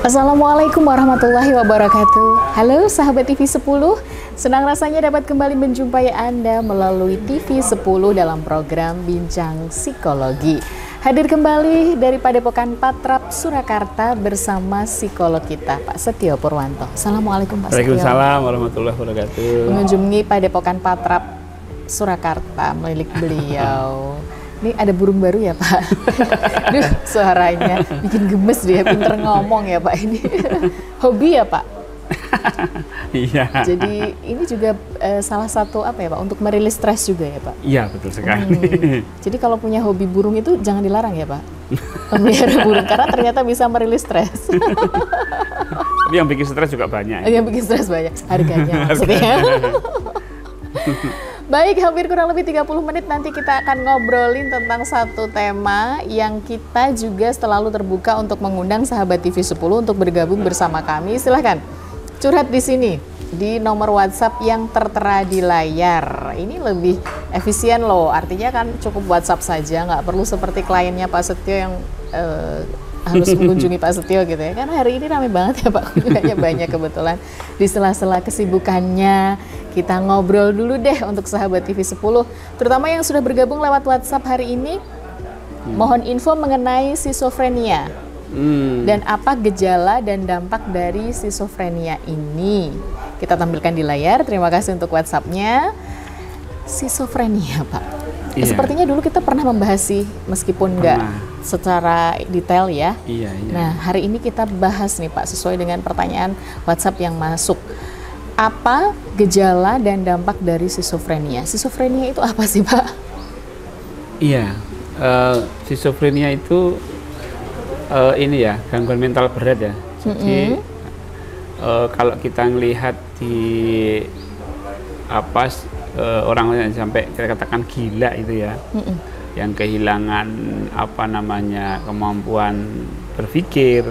Assalamualaikum warahmatullahi wabarakatuh. Halo sahabat TV 10, senang rasanya dapat kembali menjumpai Anda melalui TV 10 dalam program Bincang Psikologi. Hadir kembali dari Padepokan Patrap, Surakarta bersama psikolog kita, Pak Setio Purwanto. Assalamualaikum Pak Setio. Waalaikumsalam warahmatullahi wabarakatuh. Mengunjungi Padepokan Patrap, Surakarta milik beliau. Ini ada burung baru ya Pak? Duh, suaranya bikin gemes dia, pinter ngomong ya Pak ini. Hobi ya Pak? Iya. Jadi ini juga salah satu apa ya Pak, untuk merilis stres juga ya Pak? Iya, betul sekali. Jadi kalau punya hobi burung itu jangan dilarang ya Pak? Memelihara burung, karena ternyata bisa merilis stres. Tapi yang bikin stres juga banyak. Yang bikin stres banyak, harganya maksudnya. Baik, hampir kurang lebih 30 menit nanti kita akan ngobrolin tentang satu tema yang kita juga selalu terbuka untuk mengundang sahabat TV 10 untuk bergabung bersama kami. Silahkan curhat di sini di nomor WhatsApp yang tertera di layar. Ini lebih efisien loh, artinya kan cukup WhatsApp saja, nggak perlu seperti kliennya Pak Setio yang harus mengunjungi Pak Setio gitu ya. Karena hari ini ramai banget ya Pak, kunjungannya banyak kebetulan. Di sela-sela kesibukannya, kita ngobrol dulu deh untuk sahabat TV 10, terutama yang sudah bergabung lewat WhatsApp hari ini. Mohon info mengenai skizofrenia. Dan apa gejala dan dampak dari skizofrenia ini. Kita tampilkan di layar, terima kasih untuk WhatsApp-nya. Skizofrenia Pak. Iya. Sepertinya dulu kita pernah membahas sih, meskipun nggak secara detail ya. Iya, iya. Nah, hari ini kita bahas nih Pak, sesuai dengan pertanyaan WhatsApp yang masuk. Apa gejala dan dampak dari skizofrenia? Skizofrenia itu apa sih Pak? Iya, skizofrenia itu ini ya, gangguan mental berat ya. Jadi kalau kita melihat di apa orang yang sampai kita katakan gila itu ya, yang kehilangan apa namanya kemampuan berpikir,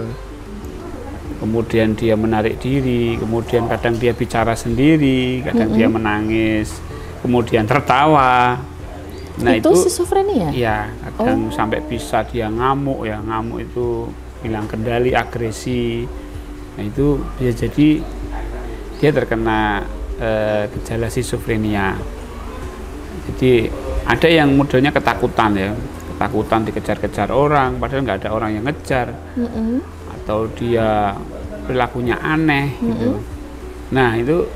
kemudian dia menarik diri, kemudian kadang dia bicara sendiri, kadang dia menangis, kemudian tertawa. Nah itu skizofrenia? Ya, kadang sampai bisa dia ngamuk ya, ngamuk itu hilang kendali, agresi. Nah itu bisa jadi dia terkena gejala skizofrenia. Jadi ada yang modelnya ketakutan ya, ketakutan dikejar-kejar orang, padahal nggak ada orang yang ngejar, atau dia perilakunya aneh gitu. Nah itu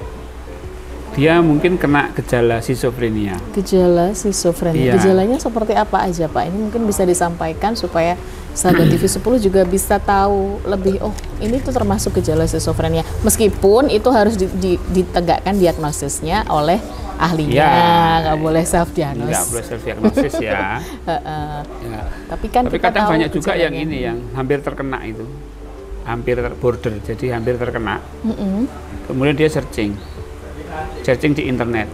dia mungkin kena gejala skizofrenia. Gejala skizofrenia. Iya. Gejalanya seperti apa aja Pak? Ini mungkin bisa disampaikan supaya sahabat TV 10 juga bisa tahu lebih, oh ini tuh termasuk gejala skizofrenia. Meskipun itu harus ditegakkan diagnosisnya oleh ahlinya, nggak boleh self diagnosis. Nggak boleh self diagnosis ya. Ya. Tapi kan tapi kita kadang tahu banyak juga yang gejalanya. ini yang hampir terkena itu, hampir border, jadi hampir terkena. Kemudian dia searching di internet,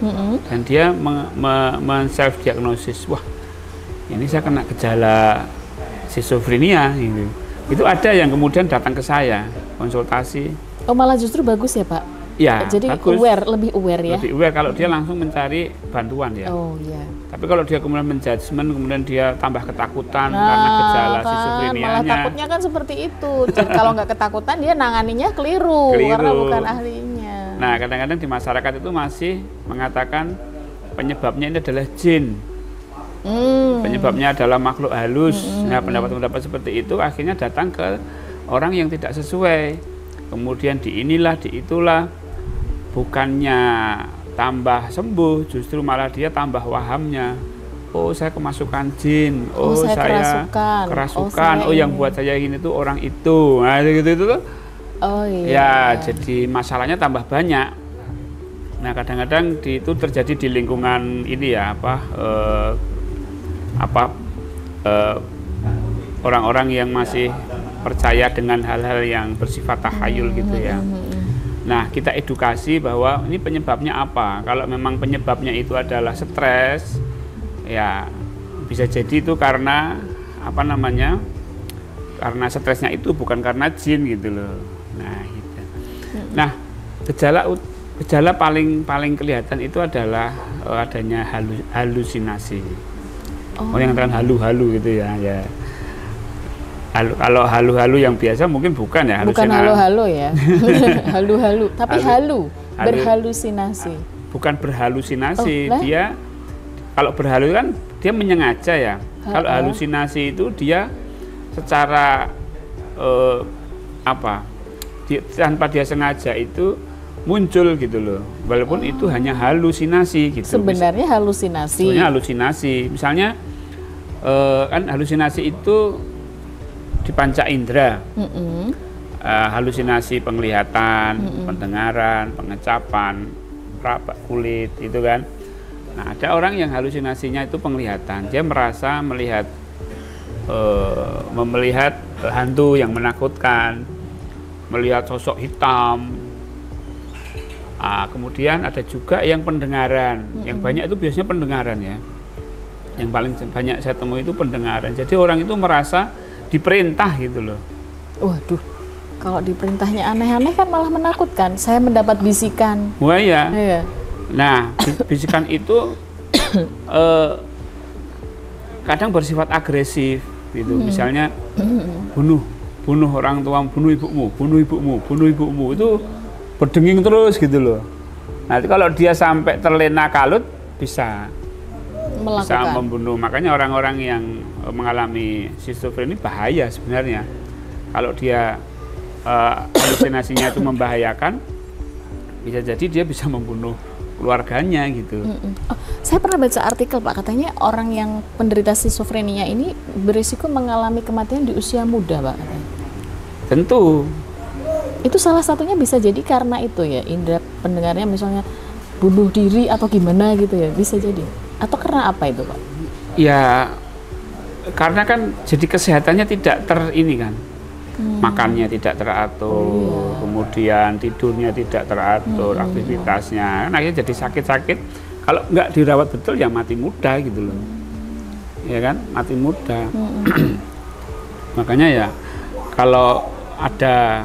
dan dia self diagnosis, wah ini saya kena gejala skizofrenia gitu. Itu ada yang kemudian datang ke saya konsultasi. Oh malah justru bagus ya Pak? Ya, jadi bagus. lebih aware ya? Lebih aware kalau dia langsung mencari bantuan ya. Oh iya. Tapi kalau dia kemudian menjudgment, kemudian dia tambah ketakutan karena gejala skizofrenianya. Malah takutnya kan seperti itu. Dan kalau nggak ketakutan dia nanganinya keliru karena bukan ahlinya. Nah kadang-kadang di masyarakat itu masih mengatakan penyebabnya ini adalah jin. Penyebabnya adalah makhluk halus. Nah pendapat-pendapat seperti itu akhirnya datang ke orang yang tidak sesuai. Kemudian di inilah, di itulah. Bukannya tambah sembuh, justru malah dia tambah wahamnya. Oh saya kemasukan jin, oh saya kerasukan, oh yang buat saya ini tuh orang itu. Nah gitu tuh. Oh iya. Ya jadi masalahnya tambah banyak. Nah kadang-kadang itu terjadi di lingkungan ini ya, orang-orang yang masih percaya dengan hal-hal yang bersifat tahayul gitu ya. Nah kita edukasi bahwa ini penyebabnya apa. Kalau memang penyebabnya itu adalah stres, ya bisa jadi itu karena apa namanya, karena stresnya itu bukan karena jin gitu loh. Nah gitu. Nah gejala paling kelihatan itu adalah adanya halusinasi. Oh yang terang halu gitu ya. Kalau halu-halu yang biasa mungkin bukan ya. Bukan halo-halo ya. Halu-halu, tapi halu, berhalusinasi. Bukan berhalusinasi, dia kalau berhalu kan dia menyengaja ya. Kalau halusinasi itu dia secara tanpa dia sengaja itu muncul gitu loh. Walaupun itu hanya halusinasi gitu. Sebenarnya halusinasi. Sebenarnya halusinasi. Misalnya kan halusinasi itu di panca indera. Halusinasi penglihatan, pendengaran, pengecapan, raba kulit itu kan. Nah, ada orang yang halusinasinya itu penglihatan. Dia merasa melihat hantu yang menakutkan, melihat sosok hitam. Kemudian ada juga yang pendengaran. Yang banyak itu biasanya pendengaran ya. Yang paling banyak saya temui itu pendengaran. Jadi orang itu merasa diperintah gitu loh. Waduh, kalau diperintahnya aneh-aneh kan malah menakutkan. Saya mendapat bisikan. Wah ya. Iya. Nah, bisikan itu kadang bersifat agresif gitu. Misalnya bunuh orang tua, bunuh ibumu itu berdenging terus gitu loh. Nanti kalau dia sampai terlena kalut bisa membunuh. Makanya orang-orang yang mengalami skizofrenia bahaya sebenarnya. Kalau dia halusinasinya itu membahayakan, bisa jadi dia bisa membunuh keluarganya gitu. Saya pernah baca artikel Pak, katanya orang yang penderita skizofrenia ini berisiko mengalami kematian di usia muda Pak. Tentu. Itu salah satunya bisa jadi karena itu ya, indera pendengarnya misalnya bunuh diri atau gimana gitu ya, bisa jadi. Atau karena apa itu Pak? Ya, karena kan jadi kesehatannya tidak kan. Makannya tidak teratur, kemudian tidurnya tidak teratur, aktivitasnya, kan akhirnya jadi sakit-sakit. Kalau nggak dirawat betul ya mati muda gitu loh, ya kan, mati muda. Makanya ya kalau ada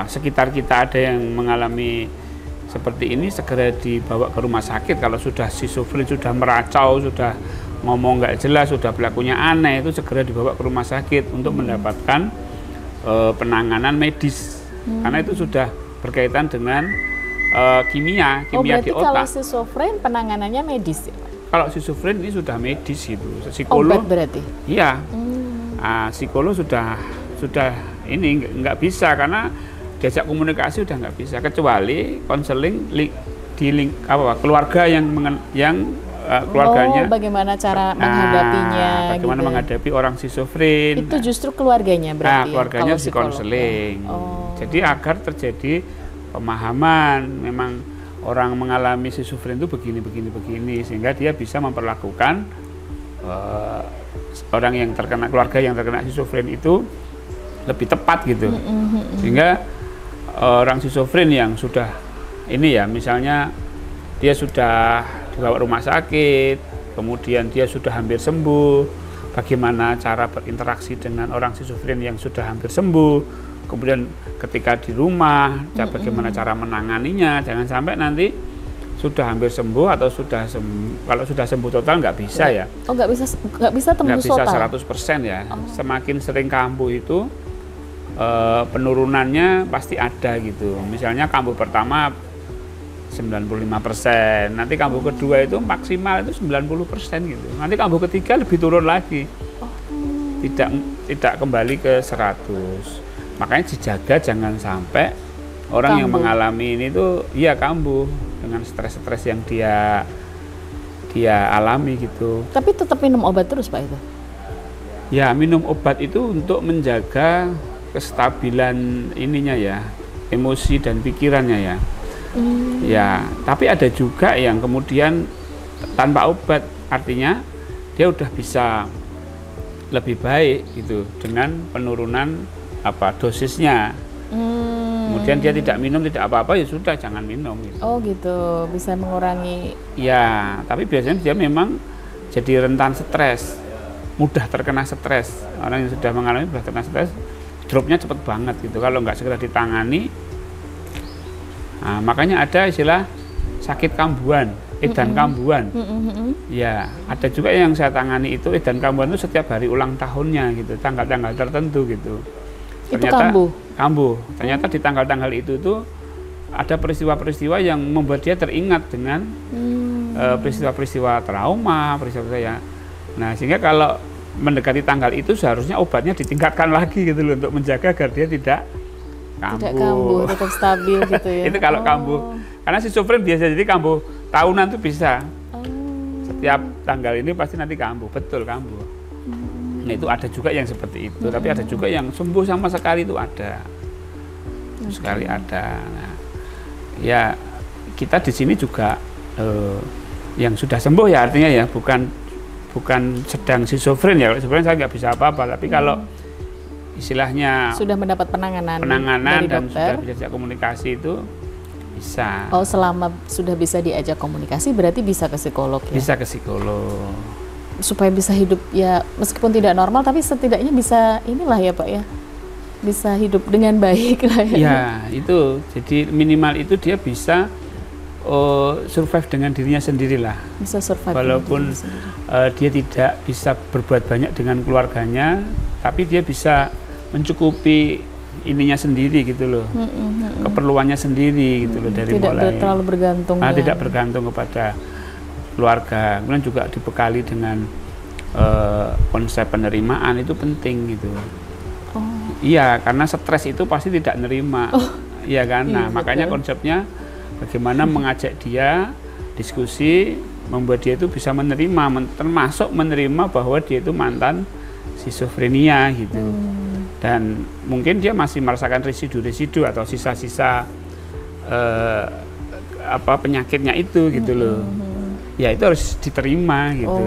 sekitar kita ada yang mengalami seperti ini, segera dibawa ke rumah sakit. Kalau sudah skizofren, sudah meracau, sudah ngomong nggak jelas, sudah perilakunya aneh, itu segera dibawa ke rumah sakit untuk mendapatkan penanganan medis. Karena itu sudah berkaitan dengan kimia di otak. Kalau skizofren penanganannya medis ya? Kalau skizofren ini sudah medis gitu. Psikolog obat berarti? Iya. Psikolog sudah ini nggak bisa, karena diajak komunikasi udah nggak bisa, kecuali konseling keluarga yang keluarganya. Bagaimana cara menghadapinya? Bagaimana gitu, menghadapi orang skizofren? Itu justru keluarganya berarti. Keluarganya di konseling. Jadi agar terjadi pemahaman, memang orang mengalami skizofren itu begini, sehingga dia bisa memperlakukan orang yang terkena, keluarga yang terkena skizofren itu lebih tepat gitu. Sehingga orang skizofren yang sudah ini ya, misalnya dia sudah dibawa rumah sakit, kemudian dia sudah hampir sembuh, bagaimana cara berinteraksi dengan orang skizofren yang sudah hampir sembuh, kemudian ketika di rumah bagaimana cara menanganinya. Jangan sampai nanti sudah hampir sembuh atau kalau sudah sembuh total nggak bisa ya. Nggak bisa tembus total. Nggak bisa 100% ya. Semakin sering kambuh itu penurunannya pasti ada gitu. Misalnya kambuh pertama 95%, nanti kambuh kedua itu maksimal itu 90% gitu. Nanti kambuh ketiga lebih turun lagi. Tidak kembali ke 100. Makanya dijaga jangan sampai orang yang mengalami ini tuh kambuh dengan stres-stres yang dia alami gitu. Tapi tetap minum obat terus Pak itu? Ya, minum obat itu untuk menjaga kestabilan ininya ya, emosi dan pikirannya ya. Ya, tapi ada juga yang kemudian tanpa obat, artinya dia udah bisa lebih baik gitu dengan penurunan dosisnya. Kemudian dia tidak minum, tidak apa-apa, ya sudah jangan minum gitu. Oh gitu, bisa mengurangi. Ya, tapi biasanya dia memang jadi rentan stres, mudah terkena stres. Orang yang sudah mengalami mudah terkena stres, dropnya cepat banget gitu kalau nggak segera ditangani. Nah, makanya ada istilah sakit kambuhan. edan kambuhan. Ya, ada juga yang saya tangani itu edan kambuhan itu setiap hari ulang tahunnya gitu, tanggal-tanggal tertentu gitu. Ternyata kambuh. Ternyata di tanggal-tanggal itu tuh ada peristiwa-peristiwa yang membuat dia teringat dengan peristiwa-peristiwa trauma, peristiwa ya. Nah, sehingga kalau mendekati tanggal itu seharusnya obatnya ditingkatkan lagi gitu loh untuk menjaga agar dia tidak kambuh. Tidak kambuh, tetap stabil gitu ya. Itu kalau kambuh. Karena schizofren biasa jadi kambuh tahunan tuh bisa. Setiap tanggal ini pasti nanti kambuh, betul kambuh. Nah, itu ada juga yang seperti itu, tapi ada juga yang sembuh sama sekali itu ada. Sekali ada. Nah, ya kita di sini juga yang sudah sembuh ya artinya ya bukan sedang schizofren ya. Sebenarnya saya nggak bisa apa-apa, tapi kalau istilahnya sudah mendapat penanganan dari dan dokter, sudah bisa komunikasi itu bisa. Oh, selama sudah bisa diajak komunikasi berarti bisa ke psikolog ya? Bisa ke psikolog. Supaya bisa hidup ya meskipun tidak normal tapi setidaknya bisa inilah ya Pak ya, bisa hidup dengan baik lah ya. Ya itu, jadi minimal itu dia bisa survive dengan dirinya sendirilah. Bisa survive. Walaupun dia tidak bisa berbuat banyak dengan keluarganya, tapi dia bisa mencukupi ininya sendiri gitu loh, keperluannya sendiri gitu loh dari tidak mulai. Tidak terlalu bergantung. Tidak bergantung kepada keluarga. Kemudian juga dibekali dengan konsep penerimaan itu penting gitu. Iya, karena stres itu pasti tidak nerima. Iya kan. Nah, makanya konsepnya bagaimana mengajak dia diskusi, membuat dia itu bisa menerima, termasuk menerima bahwa dia itu mantan schizofrenia gitu. Dan mungkin dia masih merasakan residu-residu atau sisa-sisa penyakitnya itu gitu loh. Ya itu harus diterima gitu.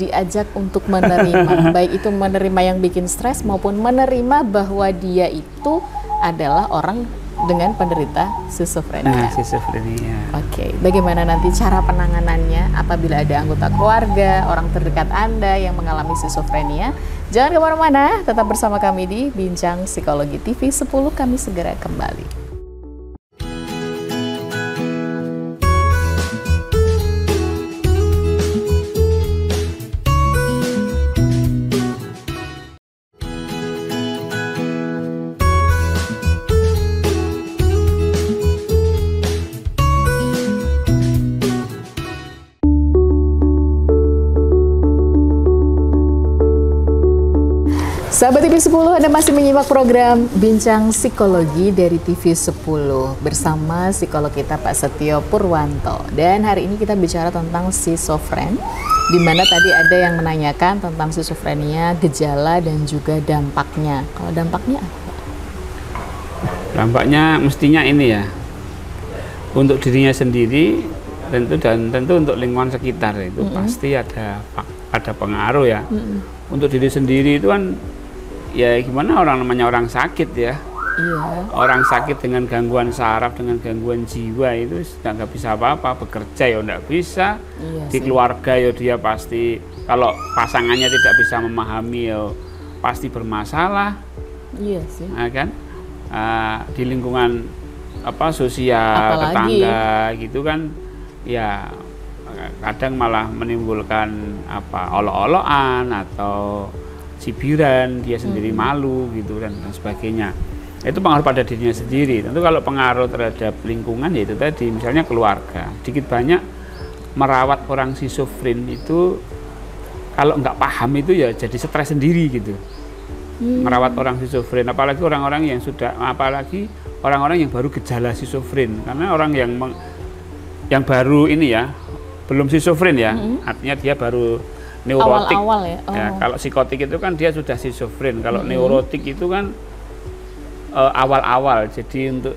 Diajak untuk menerima, baik itu menerima yang bikin stres maupun menerima bahwa dia itu adalah orang dengan penderita schizofrenia. Schizofrenia. Oke, bagaimana nanti cara penanganannya apabila ada anggota keluarga, orang terdekat Anda yang mengalami schizofrenia? Jangan kemana-mana, tetap bersama kami di Bincang Psikologi TV 10, kami segera kembali. Sahabat TV 10, Anda masih menyimak program Bincang Psikologi dari TV 10 bersama psikolog kita Pak Setio Purwanto. Dan hari ini kita bicara tentang schizofren, di mana tadi ada yang menanyakan tentang schizofrenia, gejala dan juga dampaknya. Kalau dampaknya apa? Dampaknya mestinya ini ya, untuk dirinya sendiri tentu untuk lingkungan sekitar itu pasti ada pengaruh ya. Untuk diri sendiri itu kan ya gimana namanya orang sakit ya. Iya. Orang sakit dengan gangguan saraf, dengan gangguan jiwa itu nggak bisa apa-apa, bekerja ya nggak bisa. Iya di keluarga ya dia pasti, kalau pasangannya tidak bisa memahami ya pasti bermasalah. Iya sih. Nah, kan di lingkungan sosial, apalagi tetangga gitu kan ya kadang malah menimbulkan olok-olokan atau cibiran, dia sendiri malu gitu dan sebagainya. Itu pengaruh pada dirinya sendiri. Tentu kalau pengaruh terhadap lingkungan ya itu tadi, misalnya keluarga. Dikit banyak merawat orang schizofren itu kalau nggak paham itu ya jadi stres sendiri gitu. Merawat orang schizofren, apalagi orang-orang yang yang baru gejala schizofren. Karena orang yang baru ini ya belum schizofren ya, artinya dia baru neurotik. Awal-awal ya. Ya, kalau psikotik itu kan dia sudah schizofren. Kalau neurotik itu kan awal-awal. Jadi untuk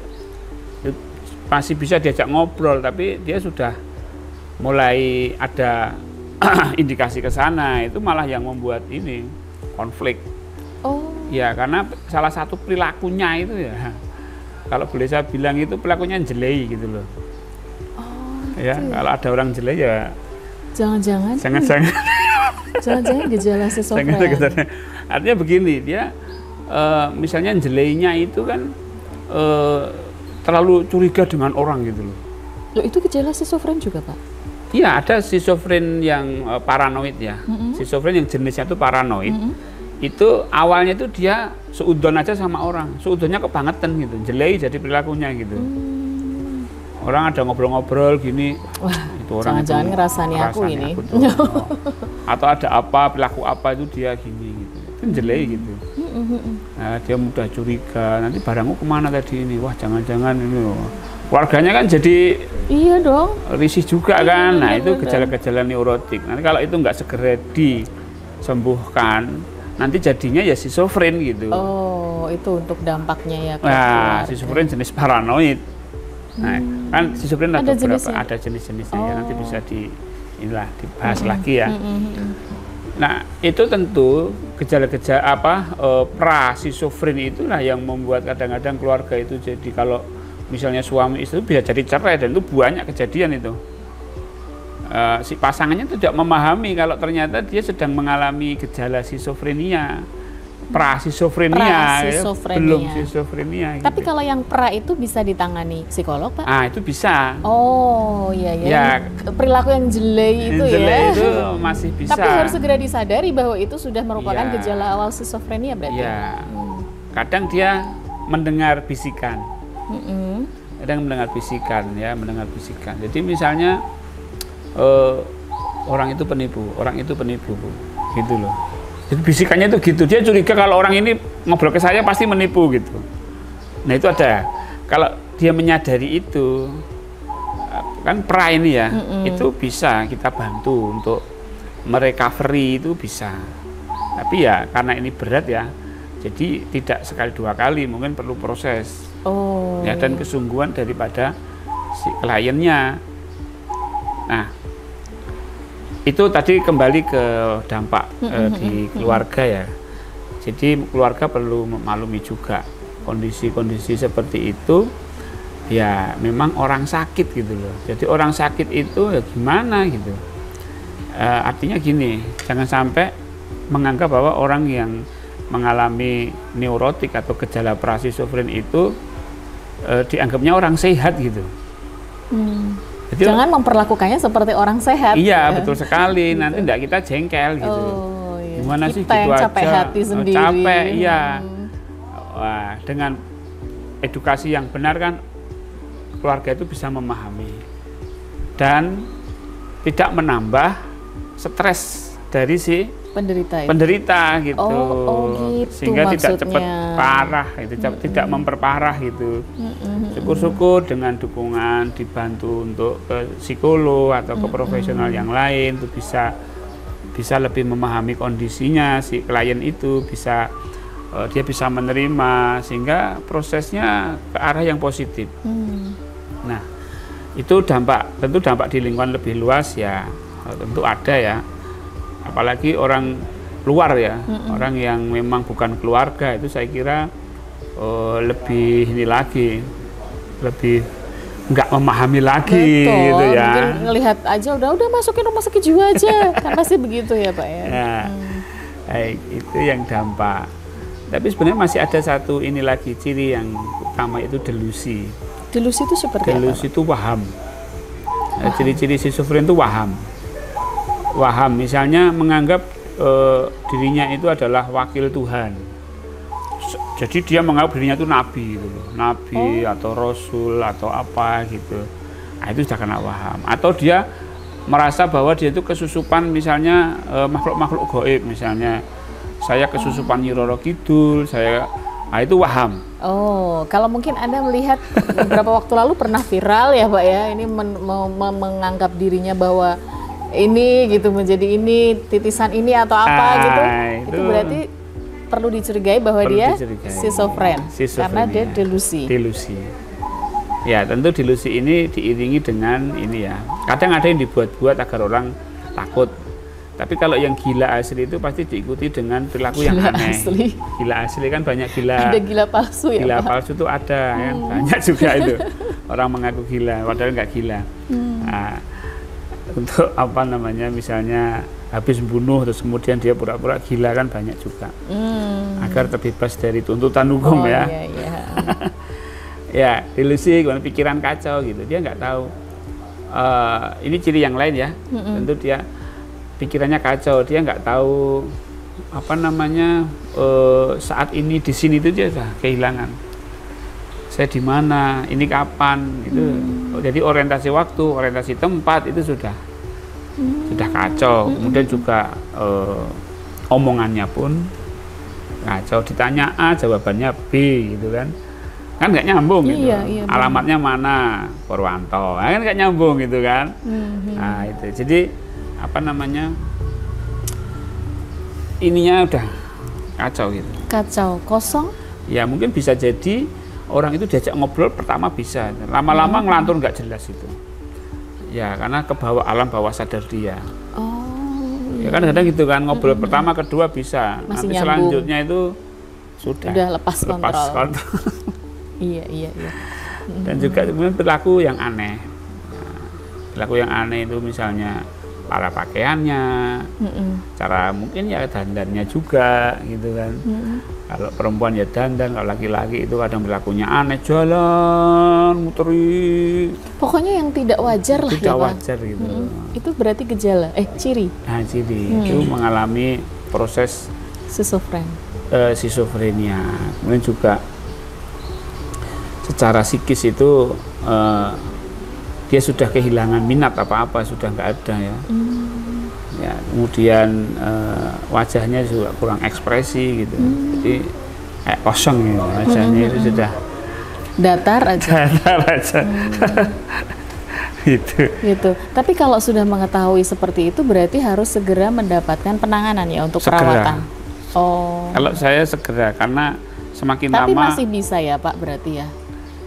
masih bisa diajak ngobrol, tapi dia sudah mulai ada indikasi ke sana. Itu malah yang membuat ini konflik. Ya, karena salah satu perilakunya itu ya, kalau boleh saya bilang itu perilakunya jelei gitu loh. Ya, kalau ada orang jelek ya jangan-jangan gejala schizofren. Artinya begini, dia misalnya jeleknya itu kan terlalu curiga dengan orang gitu loh. Loh, itu gejala schizofren juga, Pak? Iya, ada schizofren yang paranoid ya. Schizofren yang jenisnya itu paranoid. Itu awalnya itu dia seudon aja sama orang. Seudonnya kebangetan gitu. Jelek jadi perilakunya gitu. Orang ada ngobrol-ngobrol gini. Wah, itu orang jangan-jangan ngerasani aku ini. Atau ada apa, perilaku apa itu dia gini gitu. Itu jelek gitu. Nah, dia mudah curiga. Nanti barangku kemana tadi ini? Wah, jangan-jangan ini. Keluarganya kan jadi iya dong, risih juga kan. Nah, itu gejala-gejala neurotik. Nanti kalau itu nggak segera disembuhkan, nanti jadinya ya schizofren gitu. Oh, itu untuk dampaknya ya. Nah, schizofren jenis paranoid. Nah, kan schizofren ada beberapa, ada jenis-jenisnya ya. Nanti bisa dibahas lagi ya. Nah, itu tentu gejala-gejala pra schizofren itulah yang membuat kadang-kadang keluarga itu jadi kalau misalnya suami istri itu bisa jadi cerai, dan itu banyak kejadian itu. Si pasangannya tidak memahami kalau ternyata dia sedang mengalami gejala schizofrenia, pra-schizofrenia, belum schizofrenia. Tapi gitu. Kalau yang pra itu bisa ditangani psikolog, Pak? Ah, itu bisa. Oh, iya ya. Ya, perilaku yang jelek itu itu masih bisa. Tapi harus segera disadari bahwa itu sudah merupakan gejala awal schizofrenia berarti. Iya. Kadang dia mendengar bisikan. Kadang mendengar bisikan ya, mendengar bisikan. Jadi misalnya orang itu penipu, Bu. Gitu loh. Jadi bisikannya itu gitu. Dia curiga kalau orang ini ngobrol ke saya pasti menipu gitu. Nah, itu ada. Kalau dia menyadari itu kan pra ini ya, itu bisa kita bantu untuk merecovery, itu bisa. Tapi ya karena ini berat ya, jadi tidak sekali dua kali, mungkin perlu proses. Ya, dan kesungguhan daripada si kliennya. Nah, itu tadi kembali ke dampak di keluarga ya. Jadi keluarga perlu memaklumi juga kondisi-kondisi seperti itu. Ya memang orang sakit gitu loh. Jadi orang sakit itu ya gimana gitu. Artinya gini, jangan sampai menganggap bahwa orang yang mengalami neurotik atau gejala pra-schizofren itu dianggapnya orang sehat gitu. Jadi, jangan memperlakukannya seperti orang sehat. Iya, betul sekali. Nanti enggak kita jengkel gitu. Iya. Gimana kita sih gitu aja. Capek hati sendiri. Capek, iya. Wah, dengan edukasi yang benar kan keluarga itu bisa memahami dan tidak menambah stres dari si penderita gitu. Gitu sehingga maksudnya. Tidak cepat parah gitu, tidak memperparah gitu. Syukur-syukur dengan dukungan dibantu untuk ke psikolog atau ke profesional yang lain itu bisa lebih memahami kondisinya si klien itu, dia bisa menerima sehingga prosesnya ke arah yang positif. Nah, itu tentu dampak di lingkungan lebih luas ya, tentu ada ya. Apalagi orang luar ya, orang yang memang bukan keluarga itu saya kira lebih ini lagi, lebih nggak memahami lagi. Betul, gitu ya. Mungkin ngelihat aja udah masukin rumah sakit jiwa aja, kan pasti begitu ya Pak ya. Nah, baik, itu yang dampak. Tapi sebenarnya masih ada satu ini lagi ciri yang utama, itu delusi. Delusi itu seperti delusi apa? Itu waham. Ciri-ciri schizofren itu waham. Waham, misalnya menganggap dirinya itu adalah wakil Tuhan. Jadi dia menganggap dirinya itu nabi gitu loh. Nabi atau rasul atau apa gitu. Nah, itu sudah kena waham. Atau dia merasa bahwa dia itu kesusupan misalnya makhluk-makhluk gaib, misalnya saya kesusupan Nyi Roro Kidul, nah itu waham. Kalau mungkin Anda melihat beberapa waktu lalu pernah viral ya Pak ya, ini menganggap dirinya bahwa ini gitu, menjadi ini, titisan ini atau apa gitu. Itu berarti perlu dicurigai bahwa dia schizofren karena dia delusi. Ya, tentu delusi ini diiringi dengan ini ya. Kadang ada yang dibuat-buat agar orang takut. Tapi kalau yang gila asli itu pasti diikuti dengan perilaku yang aneh. Gila asli kan banyak gila. Ada gila palsu ya. Gila palsu itu ada kan, banyak juga itu. Orang mengaku gila padahal nggak gila. Nah, untuk apa namanya, misalnya habis membunuh terus kemudian dia pura-pura gila kan banyak juga. Agar terbebas dari tuntutan hukum ya. Iya. Ya, delusi, pikiran kacau gitu. Dia nggak tahu ini ciri yang lain ya. Tentu dia pikirannya kacau, dia nggak tahu apa namanya saat ini di sini itu dia sudah kehilangan. Saya di mana, ini kapan, itu jadi orientasi waktu, orientasi tempat itu sudah kacau. Kemudian juga omongannya pun kacau, ditanya A jawabannya B gitu kan nggak nyambung gitu. Iya, Alamatnya mana, Purwanto, kan nggak nyambung gitu kan. Nah itu jadi apa namanya ininya udah kacau gitu. Kacau, kosong. Ya mungkin bisa jadi orang itu diajak ngobrol pertama bisa, lama-lama ngelantur nggak jelas itu. Ya karena kebawa alam bawah sadar dia. Ya kan kadang gitu kan, ngobrol pertama kedua bisa, masih nanti nyambung. selanjutnya itu sudah lepas kontrol. Iya. Dan juga kemudian perilaku yang aneh. Nah, perilaku yang aneh itu misalnya para pakaiannya, cara mungkin ya dandannya juga gitu kan. Kalau perempuan ya dandan, kalau laki-laki itu kadang perilakunya aneh, jalan muteri. Pokoknya yang tidak wajar lah tidak ya Pak. Wajar gitu. Itu berarti gejala, ciri. Nah ciri itu mengalami proses schizophrenia. Kemudian juga secara psikis itu dia sudah kehilangan minat apa-apa, sudah nggak ada ya. Ya kemudian wajahnya juga kurang ekspresi gitu. Jadi kayak kosong gitu wajahnya itu sudah datar aja. Gitu. Tapi kalau sudah mengetahui seperti itu berarti harus segera mendapatkan penanganan ya untuk perawatan. Kalau saya segera, karena semakin tapi lama masih bisa ya Pak berarti ya.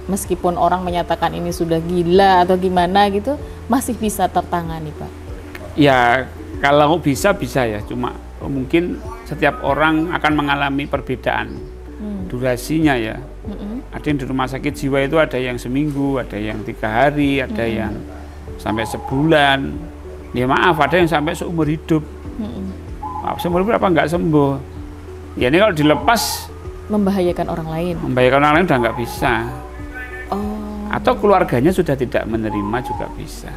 Meskipun orang menyatakan ini sudah gila atau gimana gitu, masih bisa tertangani Pak. Ya kalau bisa ya, cuma mungkin setiap orang akan mengalami perbedaan durasinya ya. Ada yang di rumah sakit jiwa itu ada yang seminggu, ada yang 3 hari, ada yang sampai sebulan. Ya maaf, ada yang sampai seumur hidup. Seumur hidup apa nggak sembuh? Ya ini kalau dilepas membahayakan orang lain. Membahayakan orang lain udah nggak bisa. Atau keluarganya sudah tidak menerima juga bisa.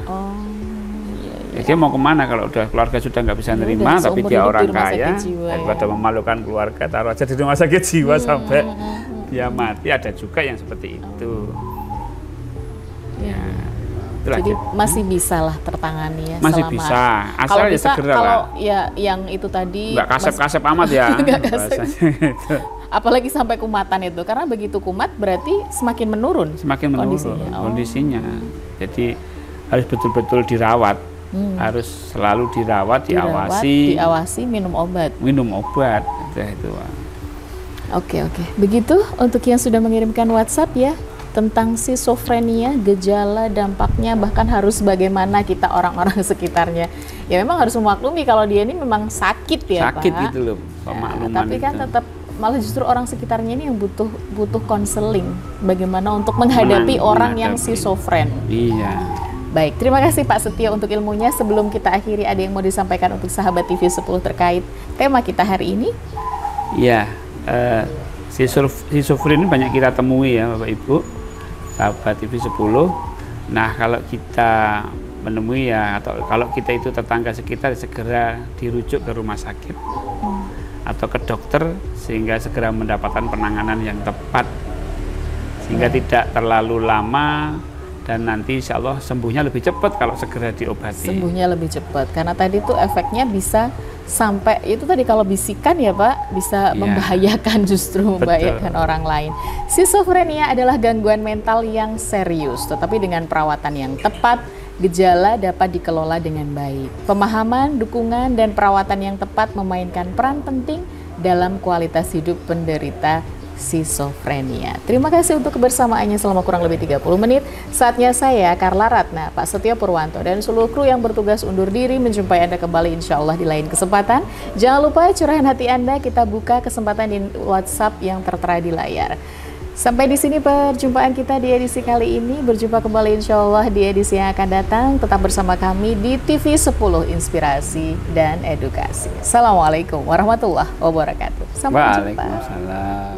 Ya, dia mau kemana kalau udah keluarga sudah nggak bisa nerima, tapi dia orang kaya, daripada memalukan keluarga, taruh aja di rumah sakit jiwa sampai dia mati. Ada juga yang seperti itu. Ya, jadi masih bisa lah tertangani ya. Masih bisa, asal ya segera lah. Kalau ya yang itu tadi nggak kasep-kasep amat ya. Apalagi sampai kumatan itu, karena begitu kumat berarti semakin menurun kondisinya. Jadi harus betul-betul dirawat, harus selalu dirawat, diawasi, minum obat itu. Oke. Begitu untuk yang sudah mengirimkan WhatsApp ya tentang schizophrenia, gejala, dampaknya, bahkan harus bagaimana kita orang-orang sekitarnya. Ya memang harus memaklumi kalau dia ini memang sakit ya Pak. Sakit gitu loh pemakluman. Tapi kan tetap malah justru orang sekitarnya ini yang butuh konseling bagaimana untuk menghadapi orang yang schizofren. Iya. Baik, terima kasih Pak Setio untuk ilmunya. Sebelum kita akhiri, ada yang mau disampaikan untuk sahabat TV 10 terkait tema kita hari ini? Iya, schizofrenia ini banyak kita temui ya Bapak Ibu, sahabat TV 10. Nah kalau kita menemui ya, atau kalau kita itu tetangga sekitar, segera dirujuk ke rumah sakit atau ke dokter sehingga segera mendapatkan penanganan yang tepat sehingga tidak terlalu lama, dan nanti insya Allah sembuhnya lebih cepat kalau segera diobati. Sembuhnya lebih cepat karena tadi tuh efeknya bisa sampai itu tadi kalau bisikan ya Pak bisa membahayakan, justru membahayakan orang lain. Schizophrenia adalah gangguan mental yang serius, tetapi dengan perawatan yang tepat gejala dapat dikelola dengan baik. Pemahaman, dukungan, dan perawatan yang tepat memainkan peran penting dalam kualitas hidup penderita schizophrenia. Terima kasih untuk kebersamaannya selama kurang lebih 30 menit. Saatnya saya, Carla Ratna, Pak Setio Purwanto, dan seluruh kru yang bertugas undur diri. Menjumpai Anda kembali insya Allah di lain kesempatan. Jangan lupa curahan hati Anda, kita buka kesempatan di WhatsApp yang tertera di layar. Sampai di sini perjumpaan kita di edisi kali ini. Berjumpa kembali insya Allah di edisi yang akan datang. Tetap bersama kami di TV 10 Inspirasi dan Edukasi. Assalamualaikum warahmatullahi wabarakatuh. Sampai jumpa. Waalaikumsalam.